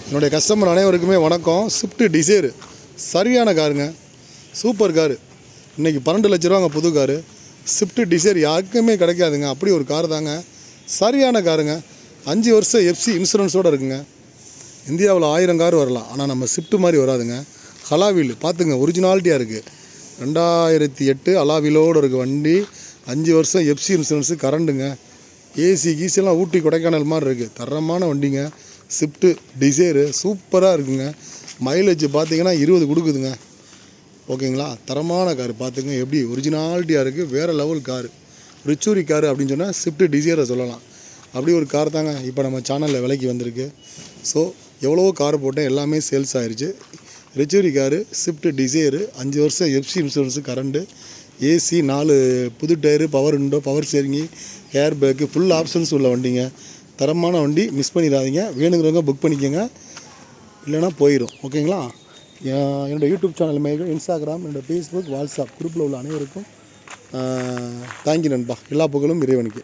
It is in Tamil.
என்னுடைய கஸ்டமர் அனைவருக்குமே வணக்கம். ஸ்விஃப்ட் டிசைர் சரியான காருங்க, சூப்பர் காரு. இன்றைக்கி 12 லட்ச ரூபாங்க புது காரு. ஸ்விஃப்ட் டிசைர் யாருக்குமே கிடைக்காதுங்க, அப்படி ஒரு கார் தாங்க. சரியான காருங்க. 5 வருஷம் எஃப்சி இன்சூரன்ஸோடு இருக்குங்க. இந்தியாவில் 1000 கார் வரலாம், ஆனால் நம்ம ஸ்விஃப்ட் மாதிரி வராதுங்க. அலாவீல் பார்த்துங்க, ஒரிஜினாலிட்டியாக இருக்குது. 2008 அலாவீலோடு இருக்குது வண்டி. 5 வருஷம் FC insurance, கரண்டுங்க. AC கீசிலாம் Ooty Kodaikanal மாதிரி இருக்குது. தரமான வண்டிங்க ஸ்விஃப்ட் டிசைரு, சூப்பராக இருக்குங்க. மைலேஜ் பார்த்தீங்கன்னா 20 கொடுக்குதுங்க. ஓகேங்களா, தரமான கார். பார்த்துங்க எப்படி ஒரிஜினாலிட்டியாக இருக்குது, வேறு லெவல் காரு. ரிச்சூரி காரு அப்படின்னு சொன்னால் ஸ்விஃப்ட் டிசைரை சொல்லலாம். அப்படி ஒரு கார் தாங்க இப்போ நம்ம சேனலில் விலைக்கு வந்திருக்கு. ஸோ எவ்வளோ கார் போட்டேன், எல்லாமே சேல்ஸ் ஆயிடுச்சு. ரிச்சூரி காரு, ஸ்விஃப்ட் டிசைரு, 5 வருஷம் எஃப்சி இன்சூரன்ஸு, கரண்டு, ஏசி, 4 புது tyre, power window, power steering, air bag, full options உள்ள வண்டிங்க. தரமான வண்டி, மிஸ் பண்ணிடாதீங்க. வேணுங்கிறவங்க புக் பண்ணிக்கோங்க, இல்லைனா போயிடும். ஓகேங்களா. என்னோடய யூடியூப் சேனல் மாதிரி இன்ஸ்டாகிராம், என்னோடய ஃபேஸ்புக், வாட்ஸ்அப் குரூப்பில் உள்ள அனைவருக்கும் தேங்க்யூ நண்பா. எல்லா புகழும் இறைவனுக்கு.